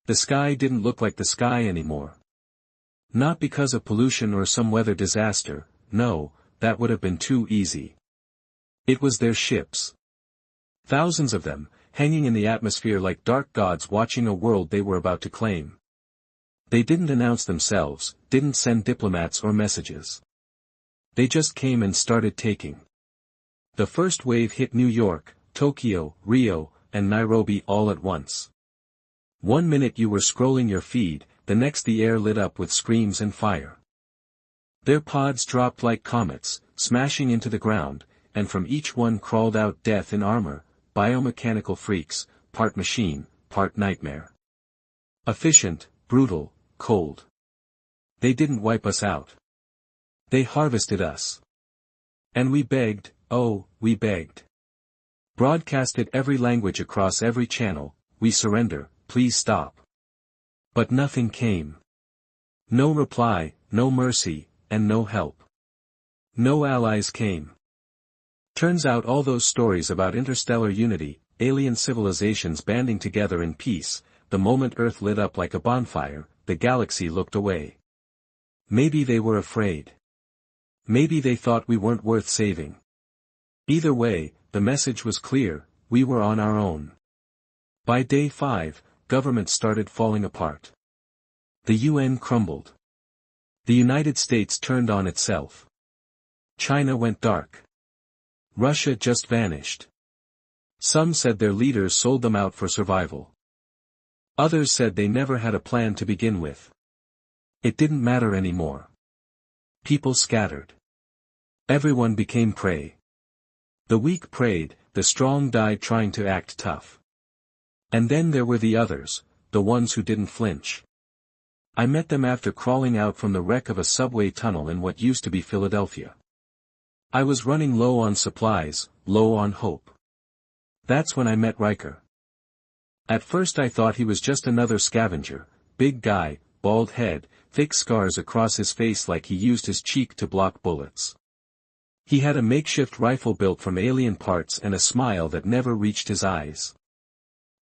The sky didn't look like the sky anymore. Not because of pollution or some weather disaster, no, that would have been too easy. It was their ships. Thousands of them, hanging in the atmosphere like dark gods watching a world they were about to claim. They didn't announce themselves, didn't send diplomats or messages. They just came and started taking. The first wave hit New York, Tokyo, Rio, and Nairobi all at once. 1 minute you were scrolling your feed, the next the air lit up with screams and fire. Their pods dropped like comets, smashing into the ground, and from each one crawled out death in armor, biomechanical freaks, part machine, part nightmare. Efficient, brutal, cold. They didn't wipe us out. They harvested us. And we begged, oh, we begged. Broadcasted every language across every channel, we surrender, please stop. But nothing came. No reply, no mercy, and no help. No allies came. Turns out all those stories about interstellar unity, alien civilizations banding together in peace, the moment Earth lit up like a bonfire, the galaxy looked away. Maybe they were afraid. Maybe they thought we weren't worth saving. Either way, the message was clear, we were on our own. By day 5, governments started falling apart. The UN crumbled. The United States turned on itself. China went dark. Russia just vanished. Some said their leaders sold them out for survival. Others said they never had a plan to begin with. It didn't matter anymore. People scattered. Everyone became prey. The weak preyed, the strong died trying to act tough. And then there were the others, the ones who didn't flinch. I met them after crawling out from the wreck of a subway tunnel in what used to be Philadelphia. I was running low on supplies, low on hope. That's when I met Riker. At first I thought he was just another scavenger, big guy, bald head, thick scars across his face like he used his cheek to block bullets. He had a makeshift rifle built from alien parts and a smile that never reached his eyes.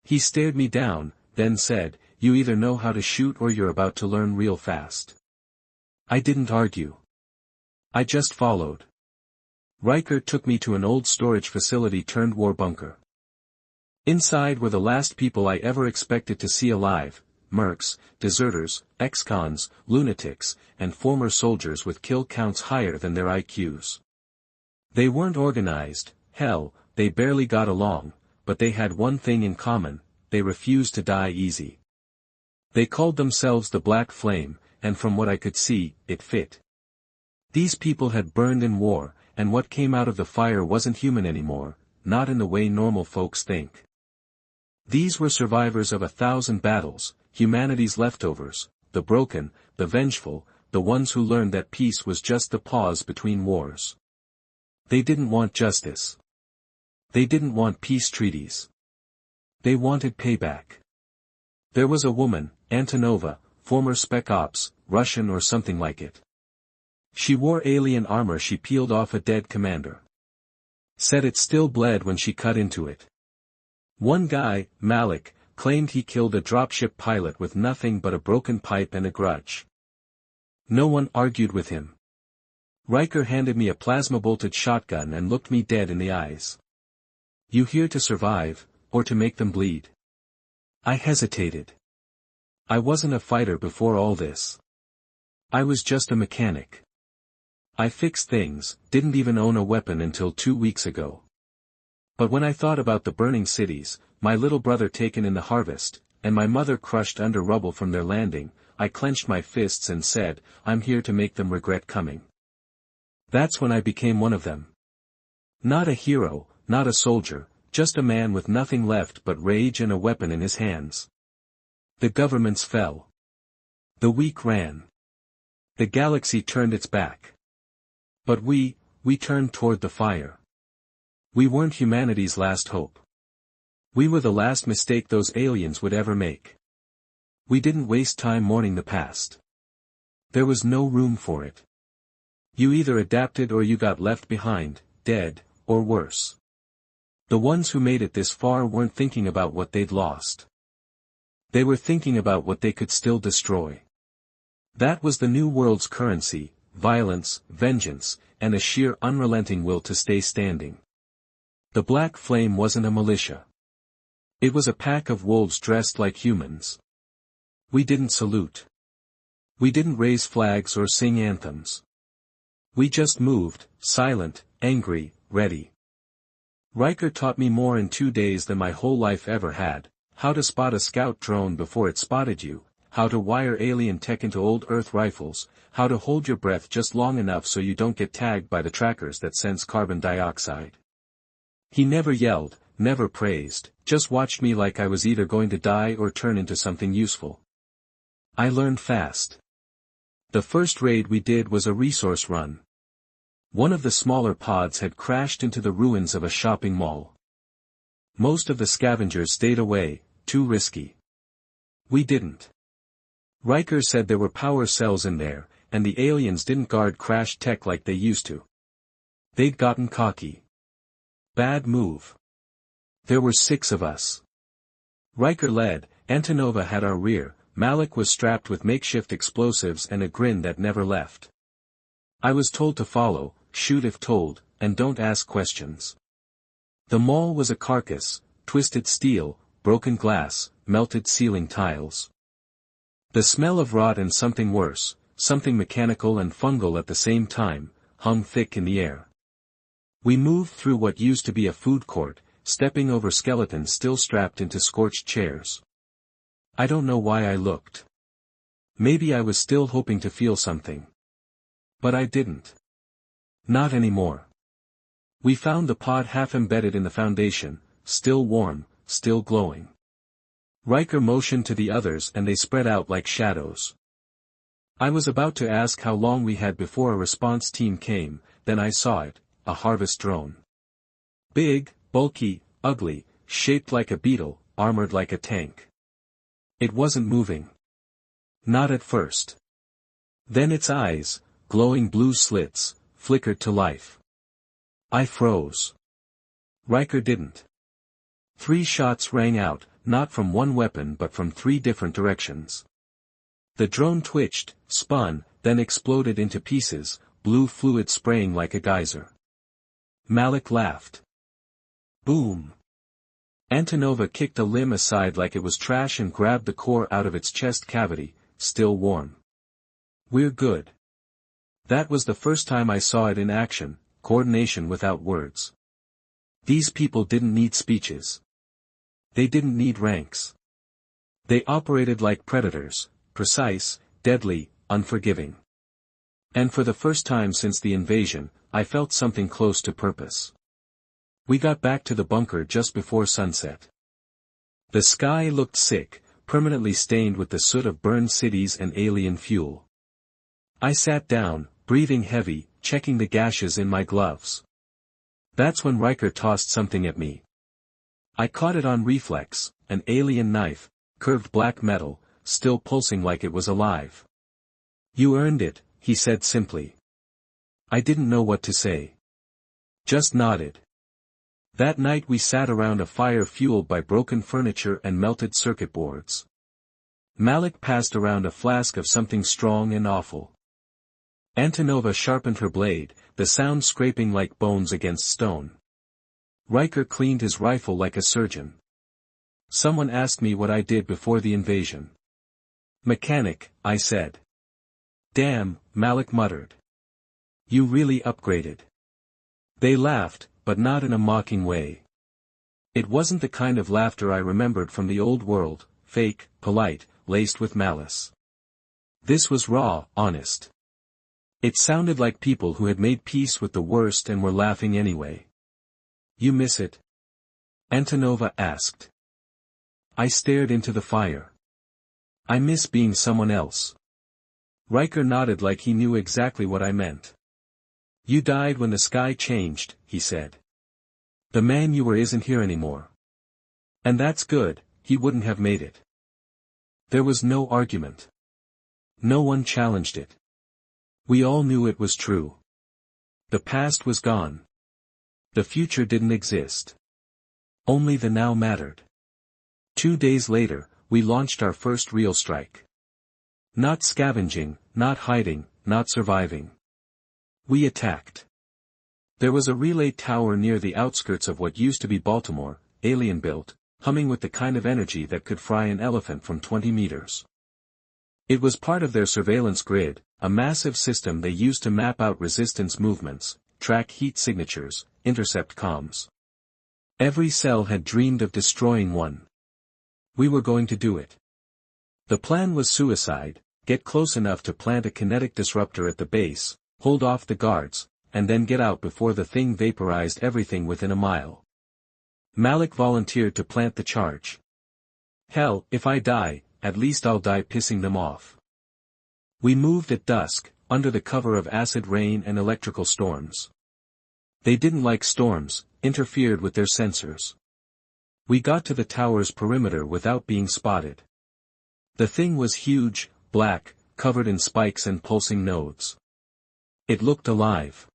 He stared me down, then said, "You either know how to shoot or you're about to learn real fast." I didn't argue. I just followed. Riker took me to an old storage facility turned war bunker. Inside were the last people I ever expected to see alive, mercs, deserters, ex-cons, lunatics, and former soldiers with kill counts higher than their IQs. They weren't organized, hell, they barely got along, but they had one thing in common, they refused to die easy. They called themselves the Black Flame, and from what I could see, it fit. These people had burned in war, and what came out of the fire wasn't human anymore, not in the way normal folks think. These were survivors of 1,000 battles, humanity's leftovers, the broken, the vengeful, the ones who learned that peace was just the pause between wars. They didn't want justice. They didn't want peace treaties. They wanted payback. There was a woman, Antonova, former Spec Ops, Russian or something like it. She wore alien armor she peeled off a dead commander. Said it still bled when she cut into it. One guy, Malik, claimed he killed a dropship pilot with nothing but a broken pipe and a grudge. No one argued with him. Riker handed me a plasma-bolted shotgun and looked me dead in the eyes. "You here to survive, or to make them bleed?" I hesitated. I wasn't a fighter before all this. I was just a mechanic. I fixed things, didn't even own a weapon until 2 weeks ago. But when I thought about the burning cities, my little brother taken in the harvest, and my mother crushed under rubble from their landing, I clenched my fists and said, "I'm here to make them regret coming." That's when I became one of them. Not a hero, not a soldier, just a man with nothing left but rage and a weapon in his hands. The governments fell. The weak ran. The galaxy turned its back. But we turned toward the fire. We weren't humanity's last hope. We were the last mistake those aliens would ever make. We didn't waste time mourning the past. There was no room for it. You either adapted or you got left behind, dead, or worse. The ones who made it this far weren't thinking about what they'd lost. They were thinking about what they could still destroy. That was the new world's currency: violence, vengeance, and a sheer unrelenting will to stay standing. The Black Flame wasn't a militia. It was a pack of wolves dressed like humans. We didn't salute. We didn't raise flags or sing anthems. We just moved, silent, angry, ready. Riker taught me more in 2 days than my whole life ever had: how to spot a scout drone before it spotted you, how to wire alien tech into old Earth rifles, how to hold your breath just long enough so you don't get tagged by the trackers that sense carbon dioxide. He never yelled, never praised, just watched me like I was either going to die or turn into something useful. I learned fast. The first raid we did was a resource run. One of the smaller pods had crashed into the ruins of a shopping mall. Most of the scavengers stayed away, too risky. We didn't. Riker said there were power cells in there, and the aliens didn't guard crashed tech like they used to. They'd gotten cocky. Bad move. There were 6 of us. Riker led, Antonova had our rear, Malik was strapped with makeshift explosives and a grin that never left. I was told to follow, shoot if told, and don't ask questions. The mall was a carcass: twisted steel, broken glass, melted ceiling tiles. The smell of rot and something worse, something mechanical and fungal at the same time, hung thick in the air. We moved through what used to be a food court, stepping over skeletons still strapped into scorched chairs. I don't know why I looked. Maybe I was still hoping to feel something. But I didn't. Not anymore. We found the pod half embedded in the foundation, still warm, still glowing. Riker motioned to the others and they spread out like shadows. I was about to ask how long we had before a response team came, then I saw it: a harvest drone. Big, bulky, ugly, shaped like a beetle, armored like a tank. It wasn't moving. Not at first. Then its eyes, glowing blue slits, flickered to life. I froze. Riker didn't. 3 shots rang out, not from one weapon but from 3 different directions. The drone twitched, spun, then exploded into pieces, blue fluid spraying like a geyser. Malik laughed. Boom. Antonova kicked a limb aside like it was trash and grabbed the core out of its chest cavity, still warm. We're good. That was the first time I saw it in action: coordination without words. These people didn't need speeches. They didn't need ranks. They operated like predators, precise, deadly, unforgiving. And for the first time since the invasion, I felt something close to purpose. We got back to the bunker just before sunset. The sky looked sick, permanently stained with the soot of burned cities and alien fuel. I sat down, breathing heavy, checking the gashes in my gloves. That's when Riker tossed something at me. I caught it on reflex: an alien knife, curved black metal, still pulsing like it was alive. You earned it, he said simply. I didn't know what to say. Just nodded. That night we sat around a fire fueled by broken furniture and melted circuit boards. Malik passed around a flask of something strong and awful. Antonova sharpened her blade, the sound scraping like bones against stone. Riker cleaned his rifle like a surgeon. Someone asked me what I did before the invasion. Mechanic, I said. Damn, Malik muttered. You really upgraded. They laughed, but not in a mocking way. It wasn't the kind of laughter I remembered from the old world, fake, polite, laced with malice. This was raw, honest. It sounded like people who had made peace with the worst and were laughing anyway. You miss it? Antonova asked. I stared into the fire. I miss being someone else. Riker nodded like he knew exactly what I meant. You died when the sky changed, he said. The man you were isn't here anymore. And that's good, he wouldn't have made it. There was no argument. No one challenged it. We all knew it was true. The past was gone. The future didn't exist. Only the now mattered. 2 days later, we launched our first real strike. Not scavenging, not hiding, not surviving. We attacked. There was a relay tower near the outskirts of what used to be Baltimore, alien-built, humming with the kind of energy that could fry an elephant from 20 meters. It was part of their surveillance grid, a massive system they used to map out resistance movements, track heat signatures, intercept comms. Every cell had dreamed of destroying one. We were going to do it. The plan was suicide: get close enough to plant a kinetic disruptor at the base, hold off the guards, and then get out before the thing vaporized everything within a mile. Malik volunteered to plant the charge. Hell, if I die, at least I'll die pissing them off. We moved at dusk, under the cover of acid rain and electrical storms. They didn't like storms, interfered with their sensors. We got to the tower's perimeter without being spotted. The thing was huge, black, covered in spikes and pulsing nodes. It looked alive.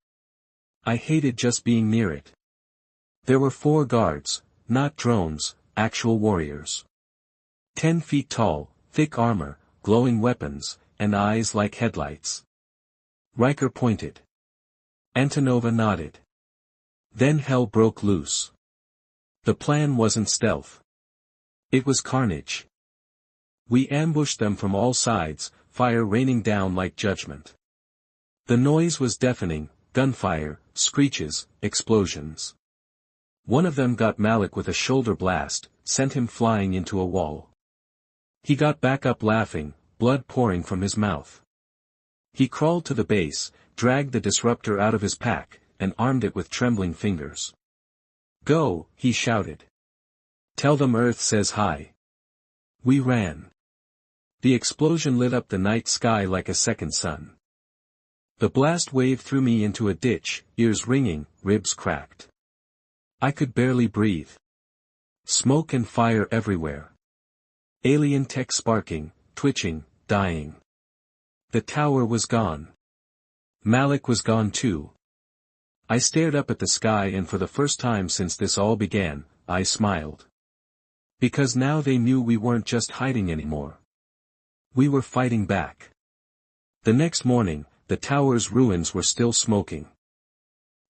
I hated just being near it. There were 4 guards, not drones, actual warriors. 10 feet tall, thick armor, glowing weapons, and eyes like headlights. Riker pointed. Antonova nodded. Then hell broke loose. The plan wasn't stealth. It was carnage. We ambushed them from all sides, fire raining down like judgment. The noise was deafening: gunfire, screeches, explosions. One of them got Malik with a shoulder blast, sent him flying into a wall. He got back up laughing, blood pouring from his mouth. He crawled to the base, dragged the disruptor out of his pack, and armed it with trembling fingers. "Go," he shouted. "Tell them Earth says hi." We ran. The explosion lit up the night sky like a second sun. The blast waved through me into a ditch, ears ringing, ribs cracked. I could barely breathe. Smoke and fire everywhere. Alien tech sparking, twitching, dying. The tower was gone. Malik was gone too. I stared up at the sky, and for the first time since this all began, I smiled. Because now they knew we weren't just hiding anymore. We were fighting back. The next morning, the tower's ruins were still smoking.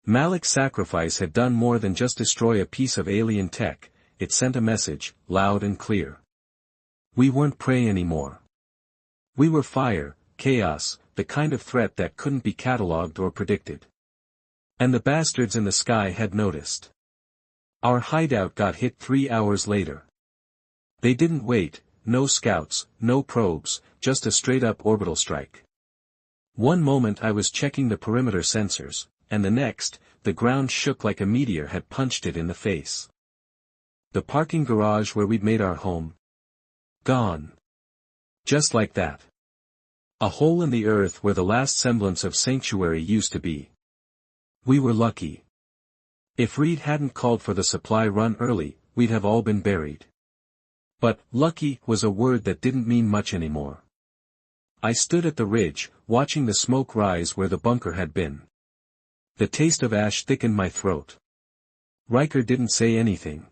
Malik's sacrifice had done more than just destroy a piece of alien tech, it sent a message, loud and clear. We weren't prey anymore. We were fire, chaos, the kind of threat that couldn't be catalogued or predicted. And the bastards in the sky had noticed. Our hideout got hit 3 hours later. They didn't wait, no scouts, no probes, just a straight-up orbital strike. One moment I was checking the perimeter sensors, and the next, the ground shook like a meteor had punched it in the face. The parking garage where we'd made our home. Gone. Just like that. A hole in the earth where the last semblance of sanctuary used to be. We were lucky. If Reed hadn't called for the supply run early, we'd have all been buried. But, lucky was a word that didn't mean much anymore. I stood at the ridge, watching the smoke rise where the bunker had been. The taste of ash thickened my throat. Riker didn't say anything.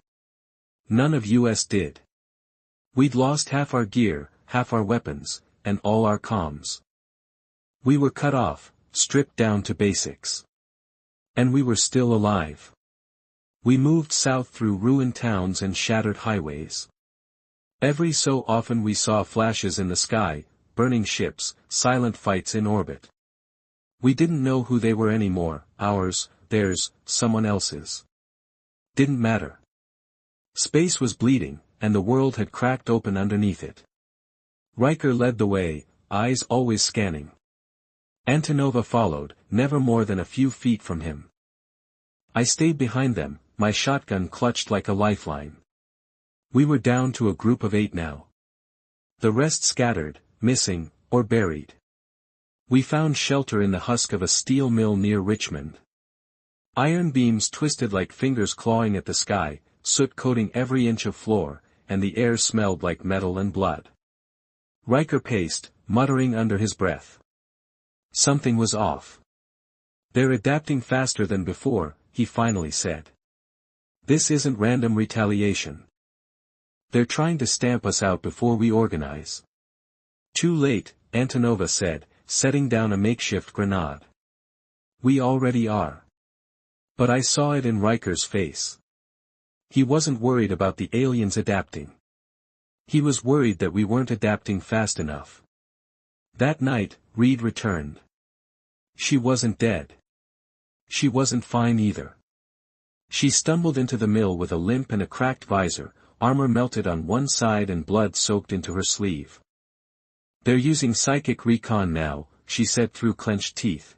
None of us did. We'd lost half our gear, half our weapons, and all our comms. We were cut off, stripped down to basics. And we were still alive. We moved south through ruined towns and shattered highways. Every so often we saw flashes in the sky, burning ships, silent fights in orbit. We didn't know who they were anymore, ours, theirs, someone else's. Didn't matter. Space was bleeding, and the world had cracked open underneath it. Riker led the way, eyes always scanning. Antonova followed, never more than a few feet from him. I stayed behind them, my shotgun clutched like a lifeline. We were down to a group of 8 now. The rest scattered, missing, or buried. We found shelter in the husk of a steel mill near Richmond. Iron beams twisted like fingers clawing at the sky, soot coating every inch of floor, and the air smelled like metal and blood. Riker paced, muttering under his breath. Something was off. They're adapting faster than before, he finally said. This isn't random retaliation. They're trying to stamp us out before we organize. Too late, Antonova said, setting down a makeshift grenade. We already are. But I saw it in Riker's face. He wasn't worried about the aliens adapting. He was worried that we weren't adapting fast enough. That night, Reed returned. She wasn't dead. She wasn't fine either. She stumbled into the mill with a limp and a cracked visor, armor melted on one side and blood soaked into her sleeve. They're using psychic recon now, she said through clenched teeth.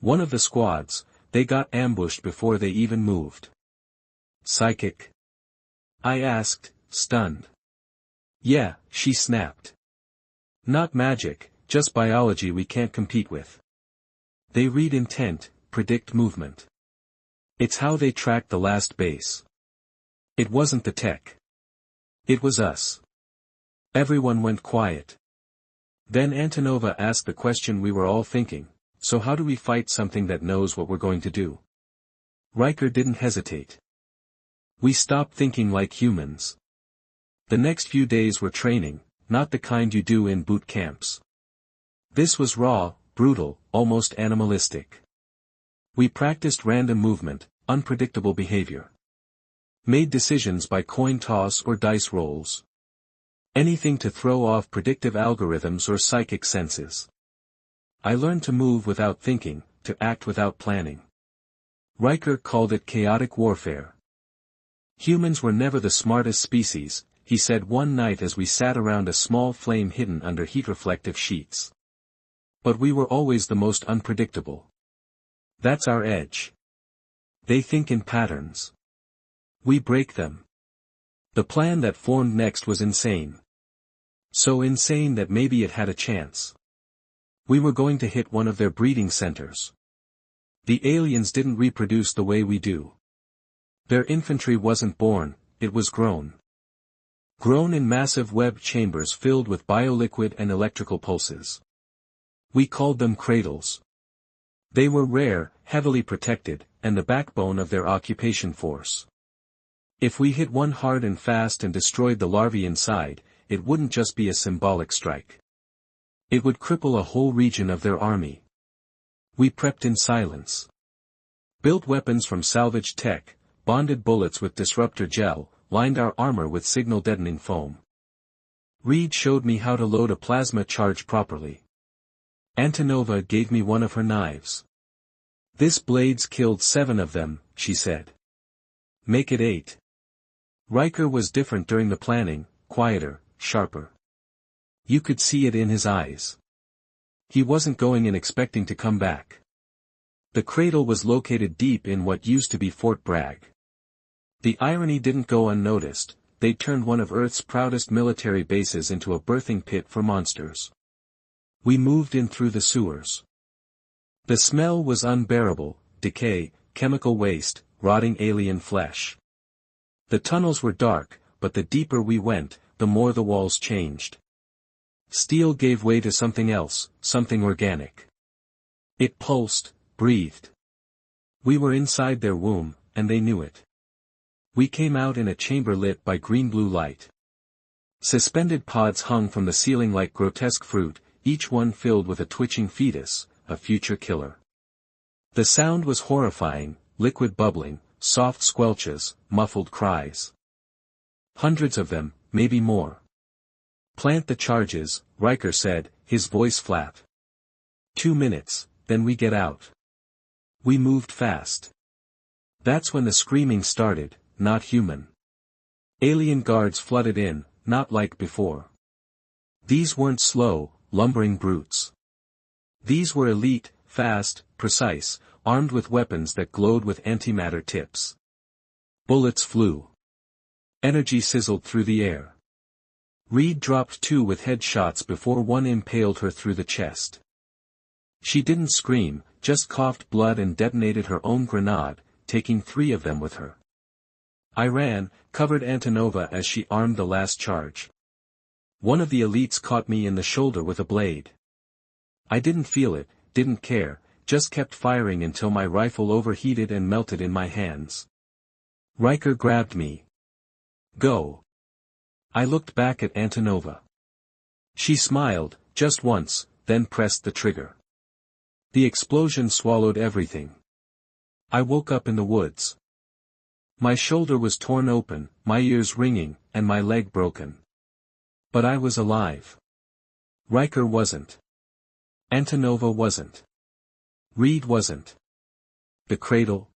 One of the squads, they got ambushed before they even moved. Psychic? I asked, stunned. Yeah, she snapped. Not magic, just biology we can't compete with. They read intent, predict movement. It's how they tracked the last base. It wasn't the tech. It was us. Everyone went quiet. Then Antonova asked the question we were all thinking, so how do we fight something that knows what we're going to do? Riker didn't hesitate. We stopped thinking like humans. The next few days were training, not the kind you do in boot camps. This was raw, brutal, almost animalistic. We practiced random movement, unpredictable behavior. Made decisions by coin toss or dice rolls. Anything to throw off predictive algorithms or psychic senses. I learned to move without thinking, to act without planning. Riker called it chaotic warfare. Humans were never the smartest species, he said one night as we sat around a small flame hidden under heat-reflective sheets. But we were always the most unpredictable. That's our edge. They think in patterns. We break them. The plan that formed next was insane. So insane that maybe it had a chance. We were going to hit one of their breeding centers. The aliens didn't reproduce the way we do. Their infantry wasn't born, it was grown. Grown in massive web chambers filled with bioliquid and electrical pulses. We called them cradles. They were rare, heavily protected, and the backbone of their occupation force. If we hit one hard and fast and destroyed the larvae inside, it wouldn't just be a symbolic strike. It would cripple a whole region of their army. We prepped in silence. Built weapons from salvaged tech, bonded bullets with disruptor gel, lined our armor with signal-deadening foam. Reed showed me how to load a plasma charge properly. Antonova gave me one of her knives. This blade's killed 7 of them, she said. Make it 8. Riker was different during the planning, quieter, sharper. You could see it in his eyes. He wasn't going in expecting to come back. The cradle was located deep in what used to be Fort Bragg. The irony didn't go unnoticed, they'd turned one of Earth's proudest military bases into a birthing pit for monsters. We moved in through the sewers. The smell was unbearable, decay, chemical waste, rotting alien flesh. The tunnels were dark, but the deeper we went, the more the walls changed. Steel gave way to something else, something organic. It pulsed, breathed. We were inside their womb, and they knew it. We came out in a chamber lit by green-blue light. Suspended pods hung from the ceiling like grotesque fruit, each one filled with a twitching fetus, a future killer. The sound was horrifying, liquid bubbling, soft squelches, muffled cries. Hundreds of them, maybe more. Plant the charges, Riker said, his voice flat. 2 minutes, then we get out. We moved fast. That's when the screaming started, not human. Alien guards flooded in, not like before. These weren't slow, lumbering brutes. These were elite, fast, precise, armed with weapons that glowed with antimatter tips. Bullets flew. Energy sizzled through the air. Reed dropped 2 with headshots before one impaled her through the chest. She didn't scream, just coughed blood and detonated her own grenade, taking 3 of them with her. I ran, covered Antonova as she armed the last charge. One of the elites caught me in the shoulder with a blade. I didn't feel it, didn't care, just kept firing until my rifle overheated and melted in my hands. Riker grabbed me. Go. I looked back at Antonova. She smiled, just once, then pressed the trigger. The explosion swallowed everything. I woke up in the woods. My shoulder was torn open, my ears ringing, and my leg broken. But I was alive. Riker wasn't. Antonova wasn't. Reed wasn't. The cradle?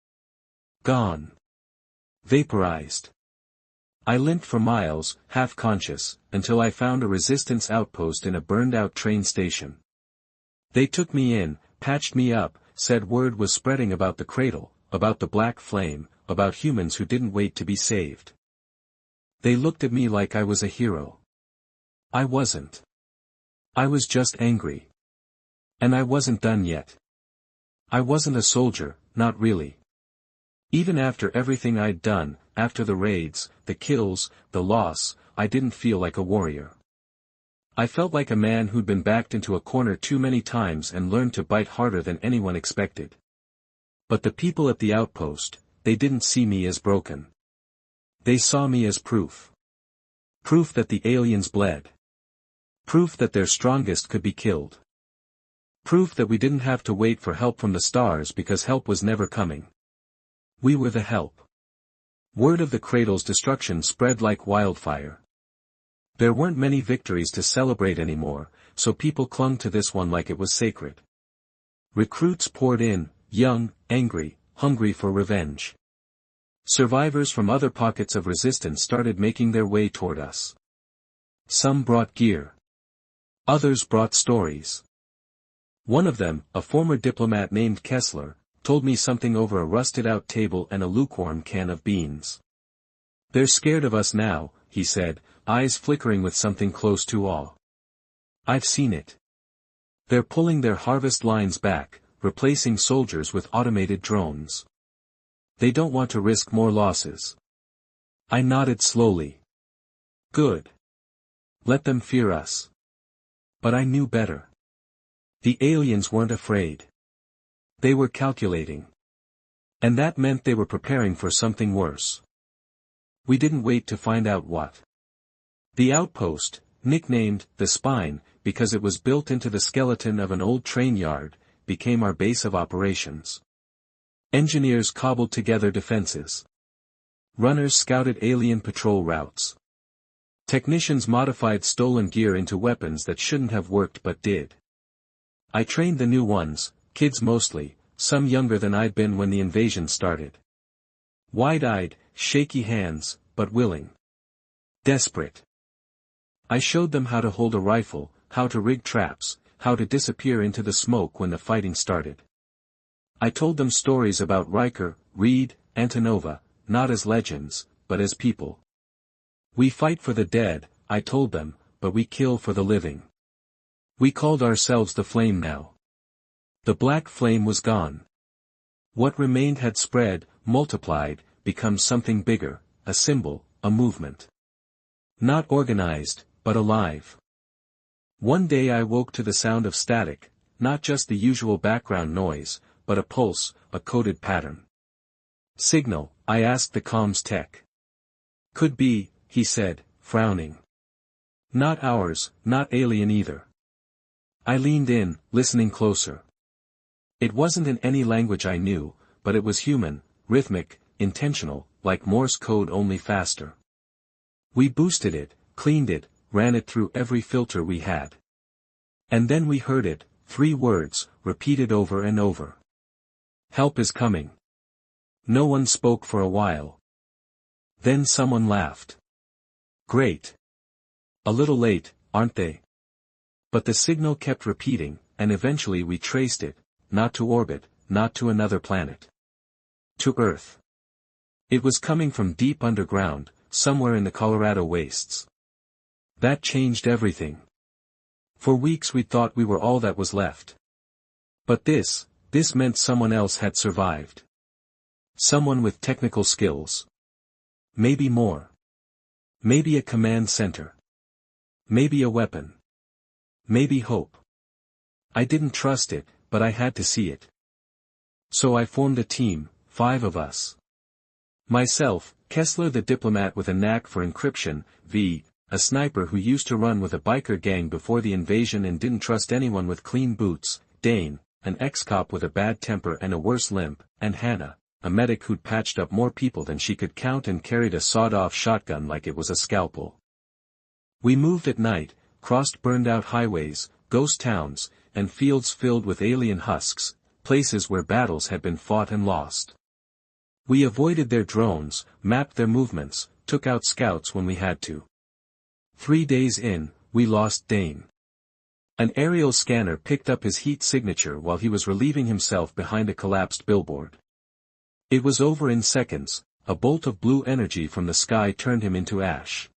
Gone. Vaporized. I limped for miles, half-conscious, until I found a resistance outpost in a burned-out train station. They took me in, patched me up, said word was spreading about the cradle, about the black flame, about humans who didn't wait to be saved. They looked at me like I was a hero. I wasn't. I was just angry. And I wasn't done yet. I wasn't a soldier, not really. Even after everything I'd done, after the raids, the kills, the loss, I didn't feel like a warrior. I felt like a man who'd been backed into a corner too many times and learned to bite harder than anyone expected. But the people at the outpost, they didn't see me as broken. They saw me as proof. Proof that the aliens bled. Proof that their strongest could be killed. Proof that we didn't have to wait for help from the stars because help was never coming. We were the help. Word of the cradle's destruction spread like wildfire. There weren't many victories to celebrate anymore, so people clung to this one like it was sacred. Recruits poured in, young, angry, hungry for revenge. Survivors from other pockets of resistance started making their way toward us. Some brought gear. Others brought stories. One of them, a former diplomat named Kessler, told me something over a rusted-out table and a lukewarm can of beans. "They're scared of us now," he said, eyes flickering with something close to awe. "I've seen it. They're pulling their harvest lines back, replacing soldiers with automated drones. They don't want to risk more losses." I nodded slowly. Good. Let them fear us. But I knew better. The aliens weren't afraid. They were calculating. And that meant they were preparing for something worse. We didn't wait to find out what. The outpost, nicknamed the Spine, because it was built into the skeleton of an old train yard, became our base of operations. Engineers cobbled together defenses. Runners scouted alien patrol routes. Technicians modified stolen gear into weapons that shouldn't have worked but did. I trained the new ones, kids mostly, some younger than I'd been when the invasion started. Wide-eyed, shaky hands, but willing. Desperate. I showed them how to hold a rifle, how to rig traps, how to disappear into the smoke when the fighting started. I told them stories about Riker, Reed, Antonova, not as legends, but as people. We fight for the dead, I told them, but we kill for the living. We called ourselves the Flame now. The black flame was gone. What remained had spread, multiplied, become something bigger, a symbol, a movement. Not organized, but alive. One day I woke to the sound of static, not just the usual background noise, but a pulse, a coded pattern. "Signal," I asked the comms tech. "Could be," he said, frowning. "Not ours, not alien either." I leaned in, listening closer. It wasn't in any language I knew, but it was human, rhythmic, intentional, like Morse code only faster. We boosted it, cleaned it, ran it through every filter we had. And then we heard it, 3 words, repeated over and over. "Help is coming." No one spoke for a while. Then someone laughed. "Great. A little late, aren't they?" But the signal kept repeating, and eventually we traced it, not to orbit, not to another planet. To Earth. It was coming from deep underground, somewhere in the Colorado wastes. That changed everything. For weeks we thought we were all that was left. But this meant someone else had survived. Someone with technical skills. Maybe more. Maybe a command center. Maybe a weapon. Maybe hope. I didn't trust it, but I had to see it. So I formed a team, 5 of us. Myself, Kessler the diplomat with a knack for encryption, V, a sniper who used to run with a biker gang before the invasion and didn't trust anyone with clean boots, Dane, an ex-cop with a bad temper and a worse limp, and Hannah, a medic who'd patched up more people than she could count and carried a sawed-off shotgun like it was a scalpel. We moved at night, crossed burned-out highways, ghost towns, and fields filled with alien husks, places where battles had been fought and lost. We avoided their drones, mapped their movements, took out scouts when we had to. 3 days in, we lost Dane. An aerial scanner picked up his heat signature while he was relieving himself behind a collapsed billboard. It was over in seconds, a bolt of blue energy from the sky turned him into ash.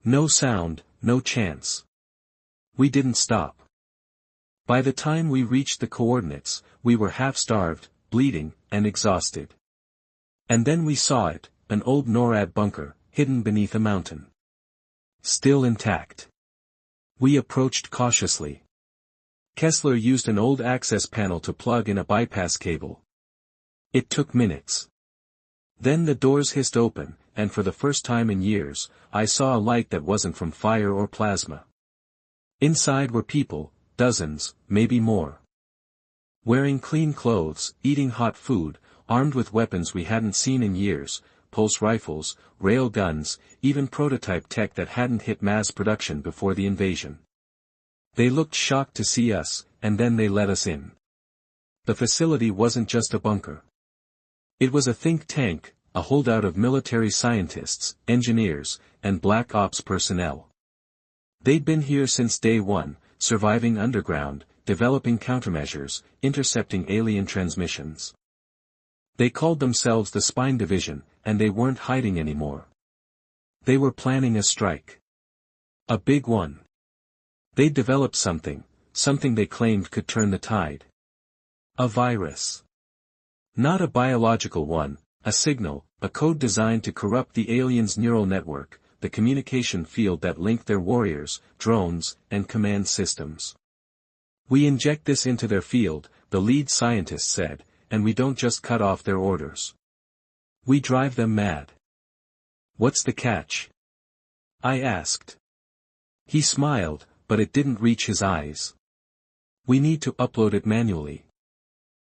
No sound, no chance. We didn't stop. By the time we reached the coordinates, we were half-starved, bleeding, and exhausted. And then we saw it, an old NORAD bunker, hidden beneath a mountain. Still intact. We approached cautiously. Kessler used an old access panel to plug in a bypass cable. It took minutes. Then the doors hissed open, and for the first time in years, I saw a light that wasn't from fire or plasma. Inside were people, dozens, maybe more. Wearing clean clothes, eating hot food, armed with weapons we hadn't seen in years, pulse rifles, rail guns, even prototype tech that hadn't hit mass production before the invasion. They looked shocked to see us, and then they let us in. The facility wasn't just a bunker. It was a think tank, a holdout of military scientists, engineers, and black ops personnel. They'd been here since day one, surviving underground, developing countermeasures, intercepting alien transmissions. They called themselves the Spine Division, and they weren't hiding anymore. They were planning a strike. A big one. They'd developed something they claimed could turn the tide. A virus. Not a biological one, a signal, a code designed to corrupt the aliens' neural network, the communication field that linked their warriors, drones, and command systems. We inject this into their field, the lead scientist said, and we don't just cut off their orders. We drive them mad. What's the catch? I asked. He smiled, but it didn't reach his eyes. We need to upload it manually.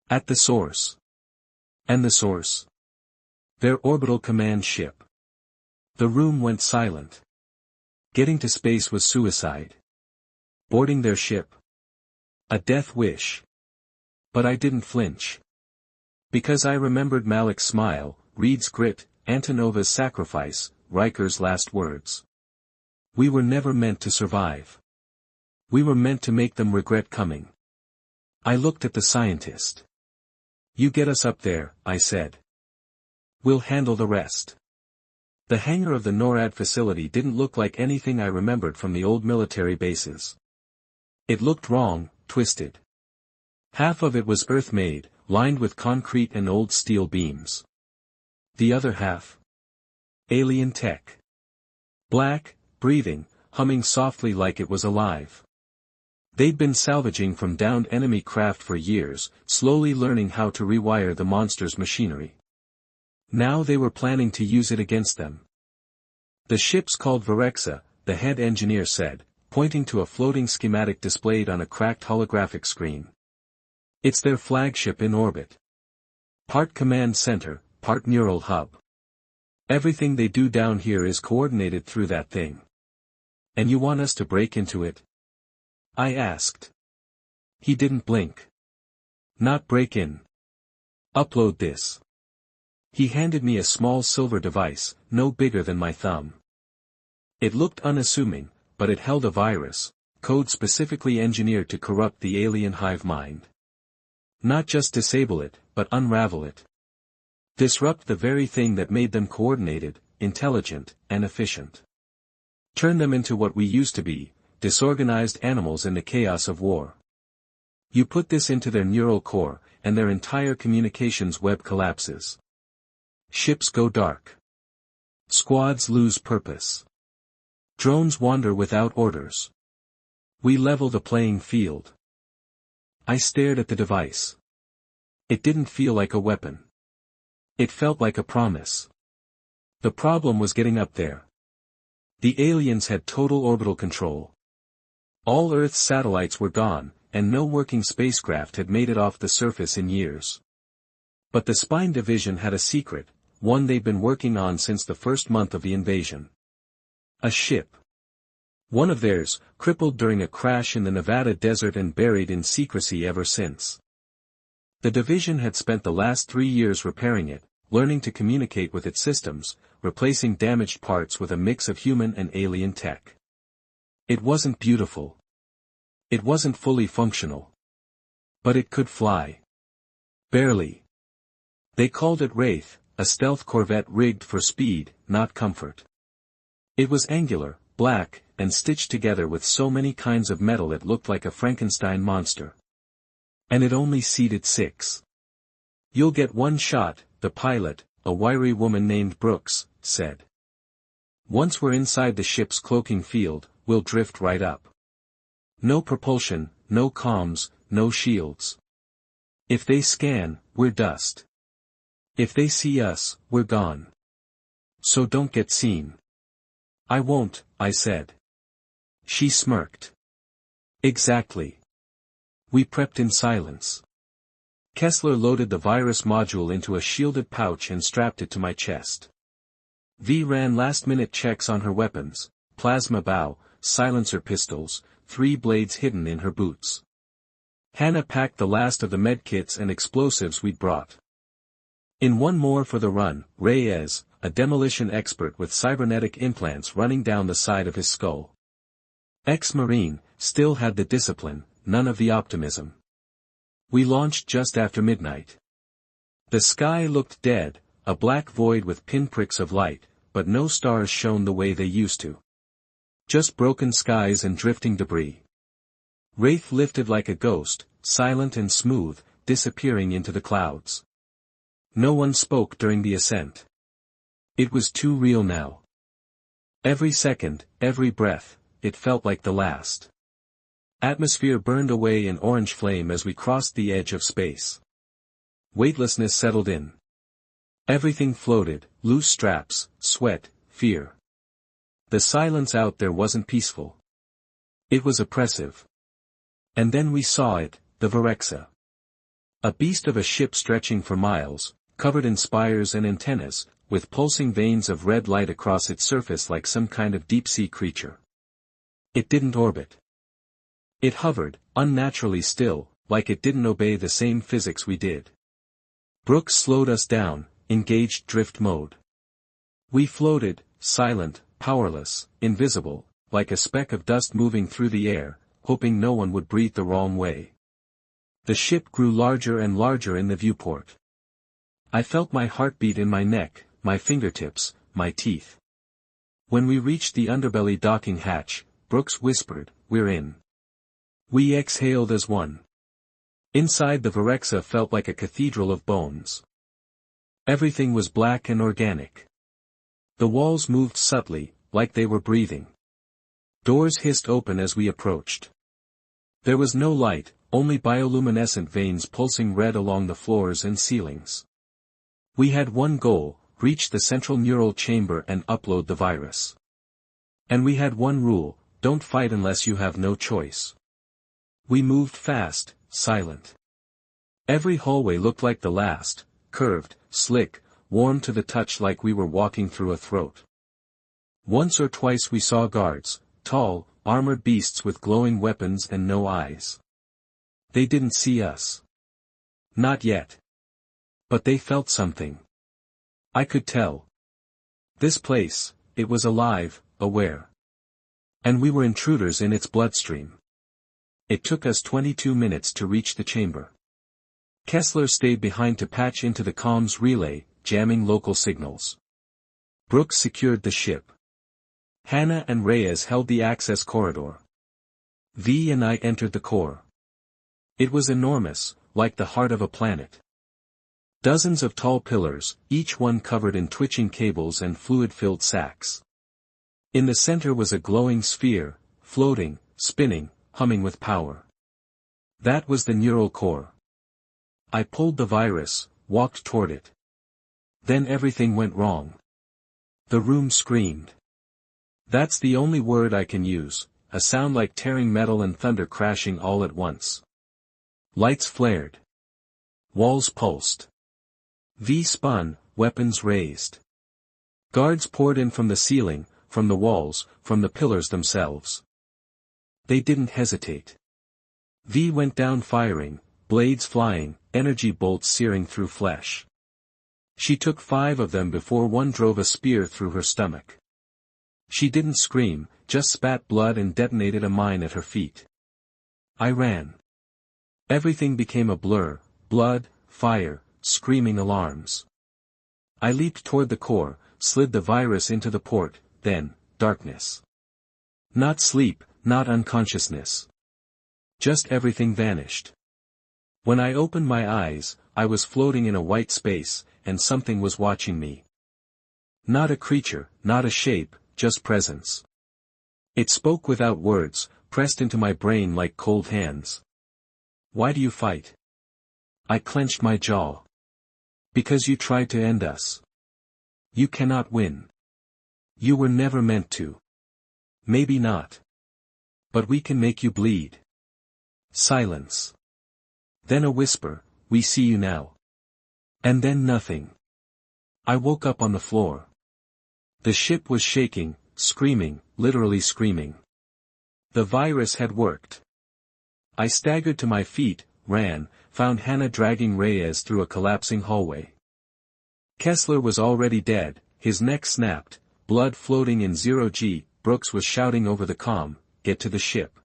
At the source. And the source? Their orbital command ship. The room went silent. Getting to space was suicide. Boarding their ship. A death wish. But I didn't flinch. Because I remembered Malik's smile, Reed's grit, Antonova's sacrifice, Riker's last words. We were never meant to survive. We were meant to make them regret coming. I looked at the scientist. You get us up there, I said. We'll handle the rest. The hangar of the NORAD facility didn't look like anything I remembered from the old military bases. It looked wrong, twisted. Half of it was Earth-made, lined with concrete and old steel beams. The other half? Alien tech. Black, breathing, humming softly like it was alive. They'd been salvaging from downed enemy craft for years, slowly learning how to rewire the monster's machinery. Now they were planning to use it against them. The ship's called Virexa, the head engineer said, pointing to a floating schematic displayed on a cracked holographic screen. It's their flagship in orbit. Part command center, part neural hub. Everything they do down here is coordinated through that thing. And you want us to break into it? I asked. He didn't blink. Not break in. Upload this. He handed me a small silver device, no bigger than my thumb. It looked unassuming, but it held a virus, code specifically engineered to corrupt the alien hive mind. Not just disable it, but unravel it. Disrupt the very thing that made them coordinated, intelligent, and efficient. Turn them into what we used to be, disorganized animals in the chaos of war. You put this into their neural core, and their entire communications web collapses. Ships go dark. Squads lose purpose. Drones wander without orders. We level the playing field. I stared at the device. It didn't feel like a weapon. It felt like a promise. The problem was getting up there. The aliens had total orbital control. All Earth's satellites were gone, and no working spacecraft had made it off the surface in years. But the Spine Division had a secret, one they'd been working on since the first month of the invasion. A ship. One of theirs, crippled during a crash in the Nevada desert and buried in secrecy ever since. The division had spent the last 3 years repairing it, learning to communicate with its systems, replacing damaged parts with a mix of human and alien tech. It wasn't beautiful. It wasn't fully functional. But it could fly. Barely. They called it Wraith, a stealth corvette rigged for speed, not comfort. It was angular, black, and stitched together with so many kinds of metal it looked like a Frankenstein monster. And it only seated 6. "You'll get one shot," the pilot, a wiry woman named Brooks, said. "Once we're inside the ship's cloaking field, we'll drift right up. No propulsion, no comms, no shields. If they scan, we're dust. If they see us, we're gone. So don't get seen." "I won't," I said. She smirked. "Exactly." We prepped in silence. Kessler loaded the virus module into a shielded pouch and strapped it to my chest. V ran last-minute checks on her weapons, plasma bow, silencer pistols, 3 blades hidden in her boots. Hannah packed the last of the medkits and explosives we'd brought. In one more for the run, Reyes, a demolition expert with cybernetic implants running down the side of his skull. Ex-Marine, still had the discipline, none of the optimism. We launched just after midnight. The sky looked dead, a black void with pinpricks of light, but no stars shone the way they used to. Just broken skies and drifting debris. Wraith lifted like a ghost, silent and smooth, disappearing into the clouds. No one spoke during the ascent. It was too real now. Every second, every breath, it felt like the last. Atmosphere burned away in orange flame as we crossed the edge of space. Weightlessness settled in. Everything floated, loose straps, sweat, fear. The silence out there wasn't peaceful. It was oppressive. And then we saw it, the Virexa. A beast of a ship stretching for miles, covered in spires and antennas, with pulsing veins of red light across its surface like some kind of deep-sea creature. It didn't orbit. It hovered, unnaturally still, like it didn't obey the same physics we did. Brooks slowed us down, engaged drift mode. We floated, silent, powerless, invisible, like a speck of dust moving through the air, hoping no one would breathe the wrong way. The ship grew larger and larger in the viewport. I felt my heartbeat in my neck, my fingertips, my teeth. When we reached the underbelly docking hatch, Brooks whispered, "We're in." We exhaled as one. Inside the Virexa felt like a cathedral of bones. Everything was black and organic. The walls moved subtly, like they were breathing. Doors hissed open as we approached. There was no light, only bioluminescent veins pulsing red along the floors and ceilings. We had one goal, reach the central neural chamber and upload the virus. And we had one rule, don't fight unless you have no choice. We moved fast, silent. Every hallway looked like the last, curved, slick, warm to the touch like we were walking through a throat. Once or twice we saw guards, tall, armored beasts with glowing weapons and no eyes. They didn't see us. Not yet. But they felt something. I could tell. This place, it was alive, aware. And we were intruders in its bloodstream. It took us 22 minutes to reach the chamber. Kessler stayed behind to patch into the comms relay, jamming local signals. Brooks secured the ship. Hannah and Reyes held the access corridor. V and I entered the core. It was enormous, like the heart of a planet. Dozens of tall pillars, each one covered in twitching cables and fluid-filled sacs. In the center was a glowing sphere, floating, spinning, humming with power. That was the neural core. I pulled the virus, walked toward it. Then everything went wrong. The room screamed. That's the only word I can use, a sound like tearing metal and thunder crashing all at once. Lights flared. Walls pulsed. V spun, weapons raised. Guards poured in from the ceiling, from the walls, from the pillars themselves. They didn't hesitate. V went down firing, blades flying, energy bolts searing through flesh. She took 5 of them before one drove a spear through her stomach. She didn't scream, just spat blood and detonated a mine at her feet. I ran. Everything became a blur, blood, fire, screaming alarms. I leaped toward the core, slid the virus into the port, then, darkness. Not sleep, not unconsciousness. Just everything vanished. When I opened my eyes, I was floating in a white space, and something was watching me. Not a creature, not a shape, just presence. It spoke without words, pressed into my brain like cold hands. Why do you fight? I clenched my jaw. Because you tried to end us. You cannot win. You were never meant to. Maybe not. But we can make you bleed. Silence. Then a whisper, we see you now. And then nothing. I woke up on the floor. The ship was shaking, screaming, literally screaming. The virus had worked. I staggered to my feet, ran, found Hannah dragging Reyes through a collapsing hallway. Kessler was already dead, his neck snapped, blood floating in 0G. Brooks was shouting over the comm, get to the ship.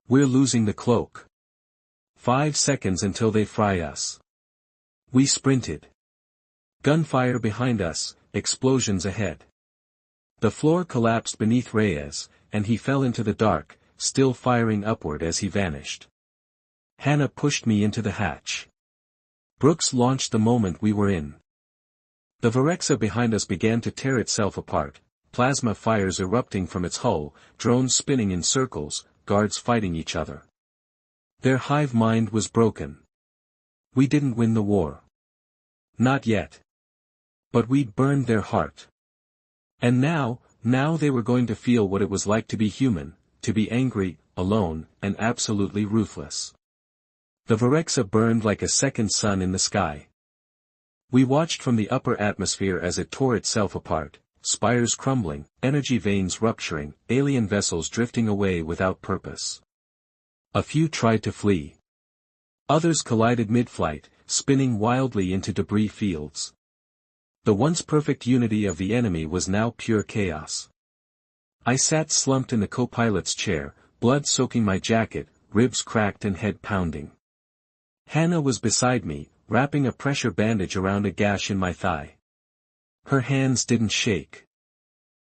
We're losing the cloak. 5 seconds until they fry us. We sprinted. Gunfire behind us, explosions ahead. The floor collapsed beneath Reyes, and he fell into the dark, still firing upward as he vanished. Hannah pushed me into the hatch. Brooks launched the moment we were in. The Virexa behind us began to tear itself apart, plasma fires erupting from its hull, drones spinning in circles, guards fighting each other. Their hive mind was broken. We didn't win the war. Not yet. But we'd burned their heart. And now they were going to feel what it was like to be human, to be angry, alone, and absolutely ruthless. The Virexa burned like a second sun in the sky. We watched from the upper atmosphere as it tore itself apart, spires crumbling, energy veins rupturing, alien vessels drifting away without purpose. A few tried to flee. Others collided mid-flight, spinning wildly into debris fields. The once perfect unity of the enemy was now pure chaos. I sat slumped in the co-pilot's chair, blood soaking my jacket, ribs cracked and head pounding. Hannah was beside me, wrapping a pressure bandage around a gash in my thigh. Her hands didn't shake.